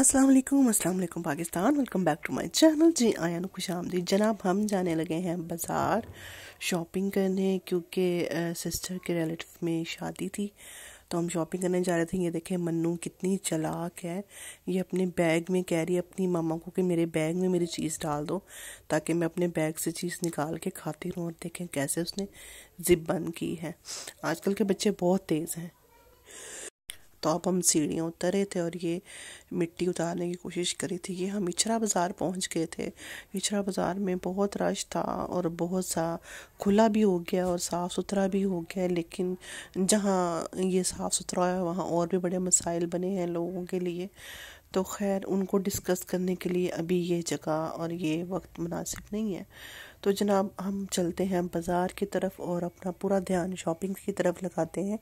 अस्सलाम वालेकुम Pakistan. Welcome back to my channel. जी आया नु खुश आमदीद जनाब। हम जाने लगे हैं बाज़ार शॉपिंग करने, क्योंकि सिस्टर के रिलेटिव में शादी थी तो हम शॉपिंग करने जा रहे थे। ये देखें मन्नू कितनी चालाक है, ये अपने बैग में कह रही है अपनी मामा को कि मेरे बैग में मेरी चीज़ डाल दो ताकि मैं अपने बैग से चीज़ निकाल के खाती रहूँ। और देखें कैसे उसने जिप बंद की है। आजकल के बच्चे बहुत तेज़ हैं। तो अब हम सीढ़ियाँ उतर रहे थे और ये मिट्टी उतारने की कोशिश करी थी। ये हम इचरा बाज़ार पहुंच गए थे। इचरा बाज़ार में बहुत रश था और बहुत सा खुला भी हो गया और साफ़ सुथरा भी हो गया, लेकिन जहाँ ये साफ़ सुथरा है वहाँ और भी बड़े मसाइल बने हैं लोगों के लिए। तो खैर उनको डिस्कस करने के लिए अभी ये जगह और ये वक्त मुनासिब नहीं है। तो जनाब हम चलते हैं बाज़ार की तरफ और अपना पूरा ध्यान शॉपिंग की तरफ लगाते हैं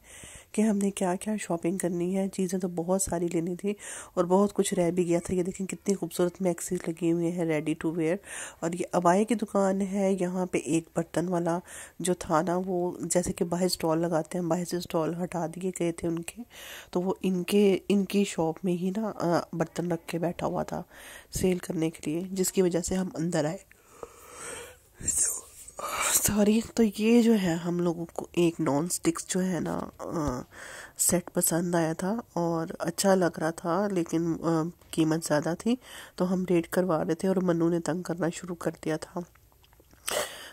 कि हमने क्या क्या शॉपिंग करनी है। चीज़ें तो बहुत सारी लेनी थी और बहुत कुछ रह भी गया था। ये देखें कितनी खूबसूरत मैक्सीज लगी हुई है रेडी टू वेयर। और ये अबाये की दुकान है। यहाँ पे एक बर्तन वाला जो था ना, वो जैसे कि बाहर स्टॉल लगाते हैं, बाहर से स्टॉल हटा दिए गए थे उनके, तो वो इनकी शॉप में ही ना बर्तन रख के बैठा हुआ था सेल करने के लिए, जिसकी वजह से हम अंदर आए। सॉरी। तो ये जो है हम लोगों को एक नॉन स्टिक्स जो है ना सेट पसंद आया था और अच्छा लग रहा था, लेकिन कीमत ज़्यादा थी तो हम रेट करवा रहे थे और मन्नू ने तंग करना शुरू कर दिया था।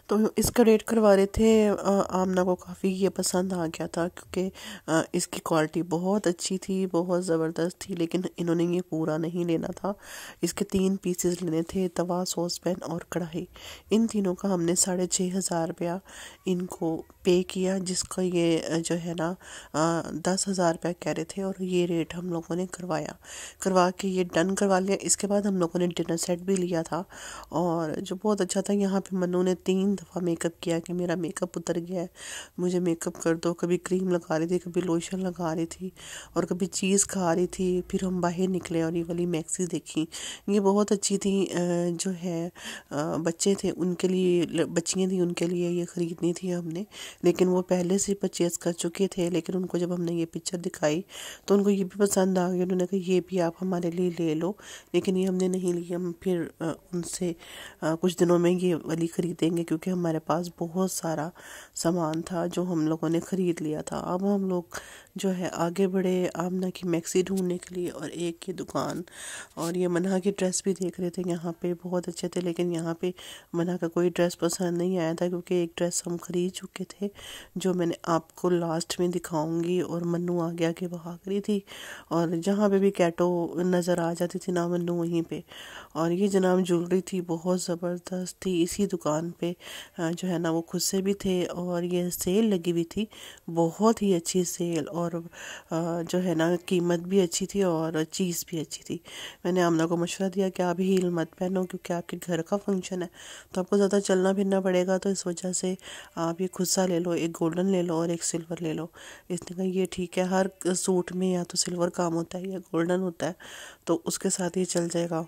तो इसका रेट करवा रहे थे। आमना को काफ़ी ये पसंद आ गया था क्योंकि इसकी क्वालिटी बहुत अच्छी थी, बहुत ज़बरदस्त थी, लेकिन इन्होंने ये पूरा नहीं लेना था। इसके 3 पीसेस लेने थे, तवा, सॉस पैन और कढ़ाई। इन तीनों का हमने 6,500 रुपया इनको पे किया, जिसका ये जो है ना 10,000 रुपया कह रहे थे और ये रेट हम लोगों ने करवा के ये डन करवा लिया। इसके बाद हम लोगों ने डिनर सेट भी लिया था और जो बहुत अच्छा था। यहाँ पे मन्नू ने 3 दफ़ा मेकअप किया कि मेरा मेकअप उतर गया है, मुझे मेकअप कर दो। कभी क्रीम लगा रही थी, कभी लोशन लगा रही थी और कभी चीज़ खा रही थी। फिर हम बाहर निकले और ये वाली मैक्सी देखी, ये बहुत अच्छी थी। जो है बच्चे थे उनके लिए, बच्चियाँ थी उनके लिए ये ख़रीदनी थी हमने, लेकिन वो पहले से परचेज़ कर चुके थे। लेकिन उनको जब हमने ये पिक्चर दिखाई तो उनको ये भी पसंद आ गई। उन्होंने कहा ये भी आप हमारे लिए ले लो, लेकिन ये हमने नहीं लिया। हम फिर उनसे कुछ दिनों में ये वाली ख़रीदेंगे, क्योंकि हमारे पास बहुत सारा सामान था जो हम लोगों ने ख़रीद लिया था। अब हम लोग जो है आगे बढ़े आमना की मैक्सी ढूंढने के लिए और एक की दुकान। और ये मन्हा की ड्रेस भी देख रहे थे, यहाँ पे बहुत अच्छे थे, लेकिन यहाँ पे मन्हा का कोई ड्रेस पसंद नहीं आया था, क्योंकि एक ड्रेस हम ख़रीद चुके थे जो मैंने आपको लास्ट में दिखाऊंगी। और मन्नू आ गया कि भाग रही थी और जहाँ पे भी कैटो नज़र आ जाती थी ना मन्नू वहीं पे। और ये जनाब ज्वेलरी थी, बहुत ज़बरदस्त थी। इसी दुकान पे जो है ना वो खुद से भी थे और ये सेल लगी हुई थी, बहुत ही अच्छी सेल। और जो है ना कीमत भी अच्छी थी और चीज़ भी अच्छी थी। मैंने आमना को मशवरा दिया कि आप हील मत पहनो, क्योंकि आपके घर का फंक्शन है तो आपको ज़्यादा चलना फिरना पड़ेगा, तो इस वजह से आप ये खुद सा ले लो, एक गोल्डन ले लो और एक सिल्वर ले लो। इसने कहा ये ठीक है, हर सूट में या तो सिल्वर काम होता है या गोल्डन होता है, तो उसके साथ ये चल जाएगा।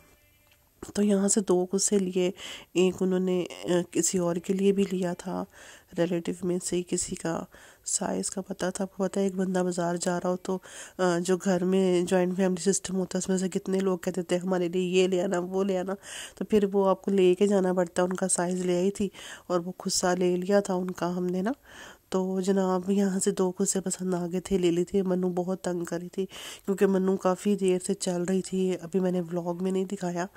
तो यहाँ से 2 कुछ से लिए, एक उन्होंने किसी और के लिए भी लिया था, रिलेटिव में से किसी का साइज़ का पता था। आपको पता है एक बंदा बाज़ार जा रहा हो तो जो घर में जॉइंट फैमिली सिस्टम होता है उसमें से कितने लोग कहते थे हमारे लिए ये ले आना वो ले आना, तो फिर वो आपको ले के जाना पड़ता है। उनका साइज़ ले आई थी और वो खुद सा ले लिया था उनका हमने ना। तो जनाब यहाँ से 2 खुद से पसंद आ गए थे, ले ली थी। मन्नू बहुत तंग करी थी क्योंकि मन्नू काफ़ी देर से चल रही थी, अभी मैंने व्लॉग में नहीं दिखाया।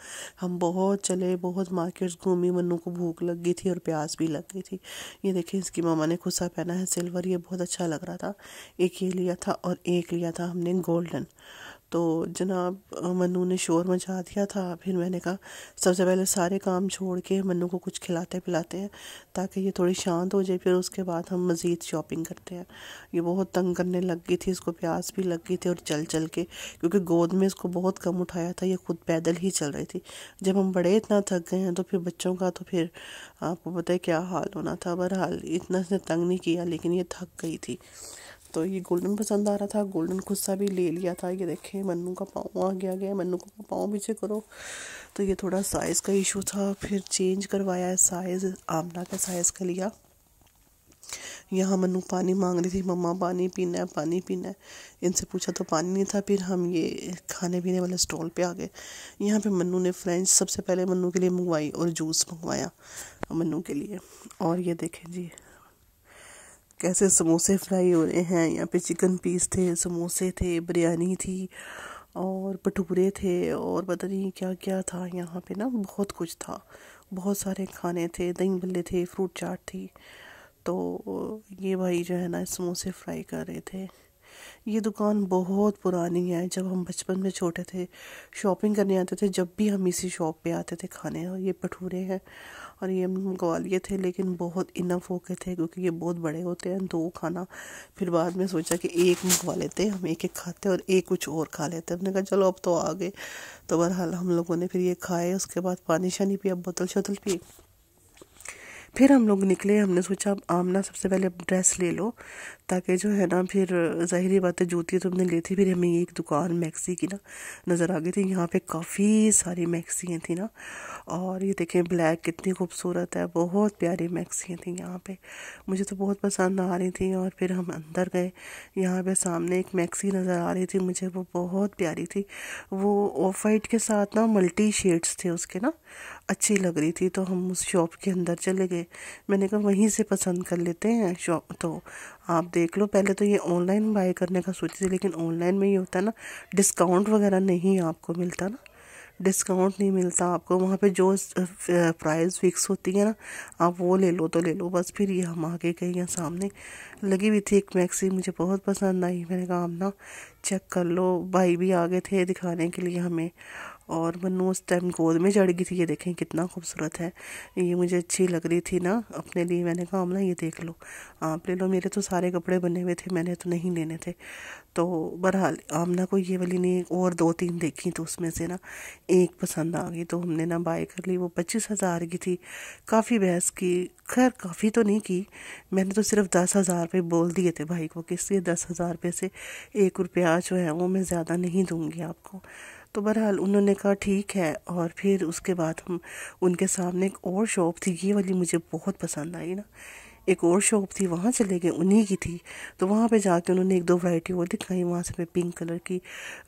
हम बहुत चले, बहुत मार्केट्स घूमी, मन्नू को भूख लग गई थी और प्यास भी लग गई थी। ये देखिए इसकी मामा ने खुद सा पहना है सिल्वर, ये बहुत अच्छा लग रहा था। एक ये लिया था और एक लिया था हमने गोल्डन। तो जनाब मन्नू ने शोर मचा दिया था। फिर मैंने कहा सबसे पहले सारे काम छोड़ के मन्नू को कुछ खिलाते पिलाते हैं ताकि ये थोड़ी शांत हो जाए, फिर उसके बाद हम मज़ीद शॉपिंग करते हैं। ये बहुत तंग करने लग गई थी, इसको प्यास भी लग गई थी और चल चल के, क्योंकि गोद में इसको बहुत कम उठाया था, ये खुद पैदल ही चल रही थी। जब हम बड़े इतना थक गए हैं तो फिर बच्चों का तो फिर आपको पता है क्या हाल होना था। बहरहाल इतना से तंग नहीं किया, लेकिन ये थक गई थी। तो ये गोल्डन पसंद आ रहा था, गोल्डन खुद सा भी ले लिया था। ये देखें मन्नू का पाँव आ गया, मन्नू का पाँव पीछे करो। तो ये थोड़ा साइज़ का इशू था, फिर चेंज करवाया है साइज़, आमना का साइज़ का लिया यहाँ मन्नू पानी मांग रही थी, मम्मा पानी पीना है, पानी पीना है। इनसे पूछा तो पानी नहीं था। फिर हम ये खाने पीने वाले स्टॉल पे आ गए। यहाँ पे मन्नू ने फ्रेंच सबसे पहले मन्नू के लिए मंगवाई और जूस मंगवाया मन्नू के लिए। और ये देखें जी कैसे समोसे फ्राई हो रहे हैं। यहाँ पे चिकन पीस थे, समोसे थे, बिरयानी थी और भटूरे थे और पता नहीं क्या क्या था। यहाँ पे ना बहुत कुछ था, बहुत सारे खाने थे, दही भल्ले थे, फ्रूट चाट थी। तो ये भाई जो है ना समोसे फ्राई कर रहे थे। ये दुकान बहुत पुरानी है। जब हम बचपन में छोटे थे शॉपिंग करने आते थे, जब भी हम इसी शॉप पे आते थे खाने। और ये भटूरे हैं और ये मंगवा लिए थे, लेकिन बहुत इनफ हो गए थे क्योंकि ये बहुत बड़े होते हैं, 2 खाना। फिर बाद में सोचा कि एक मंगवा लेते, हम एक एक खाते और एक कुछ और खा लेते। हमने कहा चलो अब तो आ गए। तो बहरहाल हम लोगों ने फिर ये खाए, उसके बाद पानी शानी पिया, बोतल शोतल पी। फिर हम लोग निकले। हमने सोचा आमना सबसे पहले ड्रेस ले लो, ताकि जो है ना फिर ज़ाहिरी बात है जूती तो हमने ली थी। फिर हमें एक दुकान मैक्सी की ना नज़र आ गई थी। यहाँ पे काफ़ी सारी मैक्सियाँ थी ना। और ये देखें ब्लैक कितनी खूबसूरत है, बहुत प्यारी मैक्सियाँ थी यहाँ पे, मुझे तो बहुत पसंद आ रही थी। और फिर हम अंदर गए। यहाँ पे सामने एक मैक्सी नज़र आ रही थी मुझे, वो बहुत प्यारी थी। वो ऑफ वाइट के साथ ना मल्टी शेड्स थे उसके ना, अच्छी लग रही थी। तो हम उस शॉप के अंदर चले गए। मैंने कहा वहीं से पसंद कर लेते हैं शॉप। तो आप देख लो, पहले तो ये ऑनलाइन बाय करने का सोची थी, लेकिन ऑनलाइन में ये होता है ना डिस्काउंट वगैरह नहीं आपको मिलता ना, डिस्काउंट नहीं मिलता आपको। वहाँ पे जो प्राइस फिक्स होती है ना, आप वो ले लो तो ले लो बस। फिर ये हम आगे गए, यहाँ सामने लगी हुई थी एक मैक्सी, मुझे बहुत पसंद आई। मैंने कहा हम ना चेक कर लो। भाई भी आगे थे दिखाने के लिए हमें, और मन्नू उस टाइम गोद में चढ़ गई थी। ये देखें कितना खूबसूरत है, ये मुझे अच्छी लग रही थी ना अपने लिए। मैंने कहा हम ना ये देख लो, आप ले लो। मेरे तो सारे कपड़े बने हुए थे, मैंने तो नहीं लेने थे। तो बहरहाल आमना को ये वाली नहीं, और 2-3 देखी तो उसमें से ना एक पसंद आ गई, तो हमने ना बाय कर ली। वो 25,000 की थी। काफ़ी बहस की, खैर काफ़ी तो नहीं की, मैंने तो सिर्फ 10,000 रुपये बोल दिए थे भाई को कि इसलिए 10,000 रुपये से 1 रुपया जो है वो मैं ज़्यादा नहीं दूंगी आपको। तो बहरहाल उन्होंने कहा ठीक है। और फिर उसके बाद हम उनके सामने एक और शॉप थी, ये वाली मुझे बहुत पसंद आई ना, एक और शॉप थी, वहाँ चले गए, उन्हीं की थी। तो वहाँ पे जाके उन्होंने 1-2 वैरायटी और दिखाई, वहाँ से मैं पिंक कलर की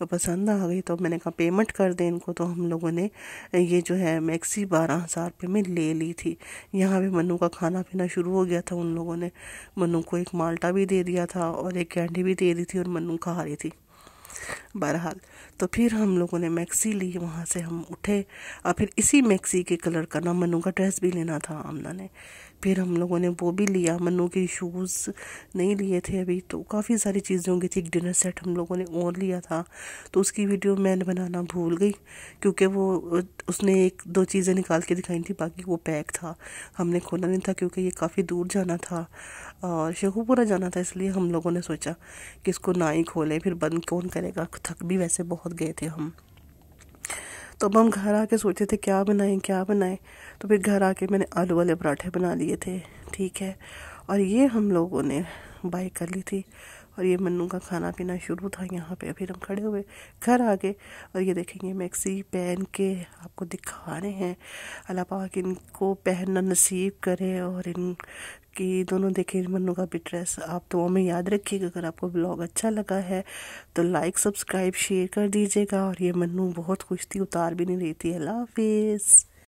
पसंद आ गई। तो मैंने कहा पेमेंट कर दें इनको। तो हम लोगों ने ये जो है मैक्सी 12,000 रुपये में ले ली थी। यहाँ पे मन्नू का खाना पीना शुरू हो गया था। उन लोगों ने मन्नू को एक माल्टा भी दे दिया था और एक कैंडी भी दे दी थी, और मन्नू खा रही थी। बहरहाल तो फिर हम लोगों ने मैक्सी ली, वहाँ से हम उठे। और फिर इसी मैक्सी के कलर का ना मन्नू का ड्रेस भी लेना था आमना ने। फिर हम लोगों ने वो भी लिया। मन्नू के शूज़ नहीं लिए थे अभी, तो काफ़ी सारी चीज़ें होंगी थी। एक डिनर सेट हम लोगों ने और लिया था, तो उसकी वीडियो मैंने बनाना भूल गई, क्योंकि वो उसने 1-2 चीज़ें निकाल के दिखाई थी, बाकी वो पैक था, हमने खोला नहीं था क्योंकि ये काफ़ी दूर जाना था और शेखुपुरा जाना था। इसलिए हम लोगों ने सोचा कि इसको ना ही खोलें, फिर बंद कौन करेगा, थक भी वैसे बहुत गए थे हम। तो अब हम घर आके सोचे थे क्या बनाएं क्या बनाएं। तो फिर घर आके मैंने आलू वाले पराठे बना लिए थे, ठीक है। और ये हम लोगों ने बाई कर ली थी, और ये मन्नू का खाना पीना शुरू था यहाँ पे। फिर हम खड़े हुए घर आ गए, और ये देखेंगे मैक्सी पहन के आपको दिखा रहे हैं। अल्लाह पाक इनको पहनना नसीब करे, और इनकी दोनों देखें मन्नू का भी ड्रेस। आप दुआ में याद रखिएगा। अगर आपको ब्लॉग अच्छा लगा है तो लाइक सब्सक्राइब शेयर कर दीजिएगा। और ये मन्नू बहुत खुश थी, उतार भी नहीं रही थी। अल्लाह हाफिज़।